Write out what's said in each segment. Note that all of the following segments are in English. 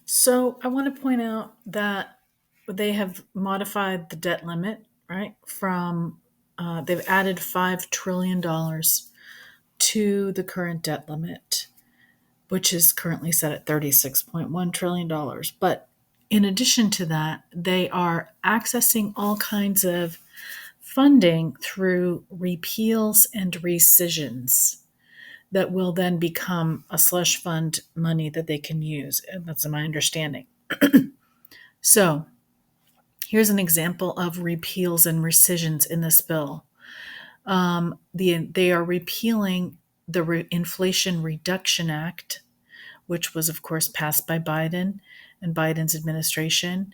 So I want to point out that they have modified the debt limit, right? They've added $5 trillion to the current debt limit, which is currently set at $36.1 trillion. But in addition to that, they are accessing all kinds of funding through repeals and rescissions that will then become a slush fund money that they can use. And that's my understanding. So here's an example of repeals and rescissions in this bill. They are repealing the Inflation Reduction Act, which was, of course, passed by Biden and Biden's administration.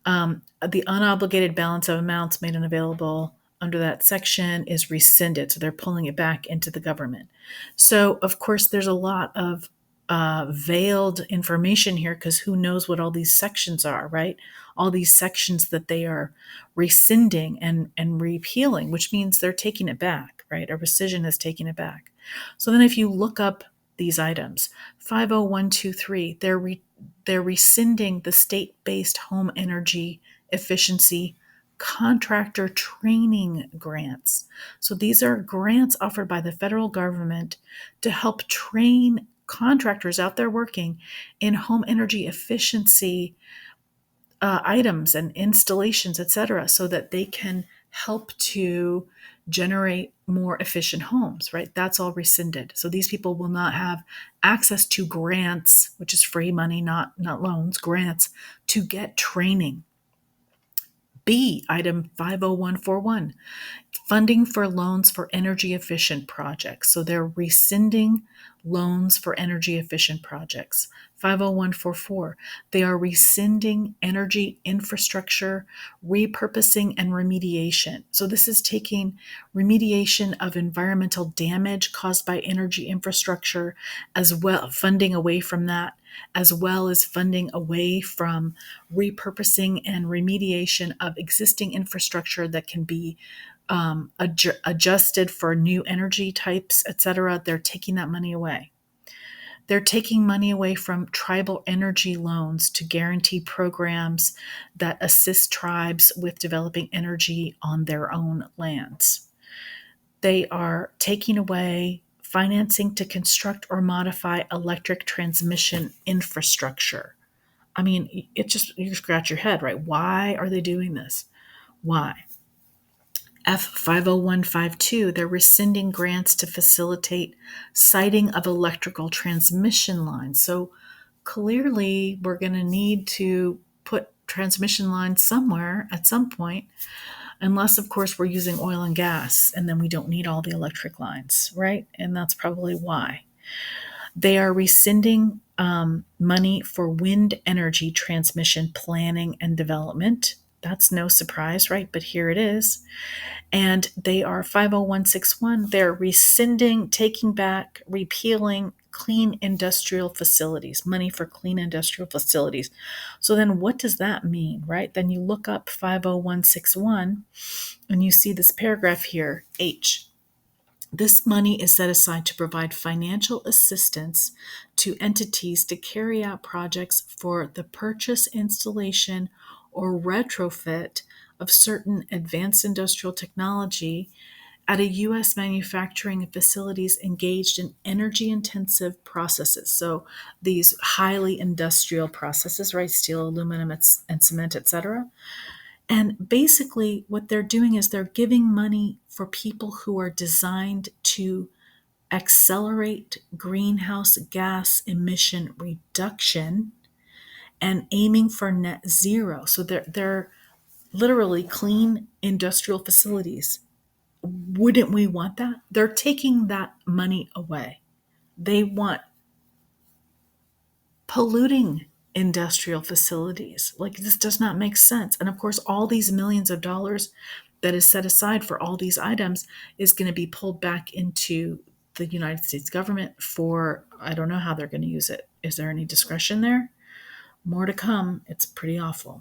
The unobligated balance of amounts made unavailable under that section is rescinded. So they're pulling it back into the government. So, of course, there's a lot of veiled information here because who knows what all these sections are, right? All these sections that they are rescinding and repealing, which means they're taking it back, right? A rescission is taking it back. So then if you look up these items, 50123, they're rescinding the state-based home energy efficiency contractor training grants. So these are grants offered by the federal government to help train contractors out there working in home energy efficiency items and installations, etc., so that they can help to generate more efficient homes, right? That's all rescinded. So these people will not have access to grants, which is free money, not loans, grants to get training. B, item 50141, funding for loans for energy efficient projects. So they're rescinding loans for energy efficient projects. 50144, they are rescinding energy infrastructure repurposing and remediation. So this is taking remediation of environmental damage caused by energy infrastructure, as well, funding away from that, as well as funding away from repurposing and remediation of existing infrastructure that can be adjusted for new energy types, etc. They're taking that money away. They're taking money away from tribal energy loans to guarantee programs that assist tribes with developing energy on their own lands. They are taking away financing to construct or modify electric transmission infrastructure. I mean, you scratch your head, right? Why are they doing this? Why? F50152, they're rescinding grants to facilitate siting of electrical transmission lines. So clearly, we're going to need to put transmission lines somewhere at some point, unless, of course, we're using oil and gas, and then we don't need all the electric lines, right? And that's probably why. They are rescinding money for wind energy transmission planning and development. That's no surprise, right? But here it is. And they are 50161. They're rescinding, taking back, repealing clean industrial facilities, money for clean industrial facilities. So then what does that mean, right? Then you look up 50161 and you see this paragraph here, H. This money is set aside to provide financial assistance to entities to carry out projects for the purchase, installation, or retrofit of certain advanced industrial technology at a U.S. manufacturing facilities engaged in energy-intensive processes. So these highly industrial processes, right? Steel, aluminum, and cement, etc. And basically, what they're doing is they're giving money for people who are designed to accelerate greenhouse gas emission reduction and aiming for net zero. So they're literally clean industrial facilities. Wouldn't we want that? They're taking that money away. They want polluting industrial facilities. Like, this does not make sense. And of course, all these millions of dollars that is set aside for all these items is going to be pulled back into the United States government for, I don't know how they're going to use it. Is there any discretion there? More to come. It's pretty awful.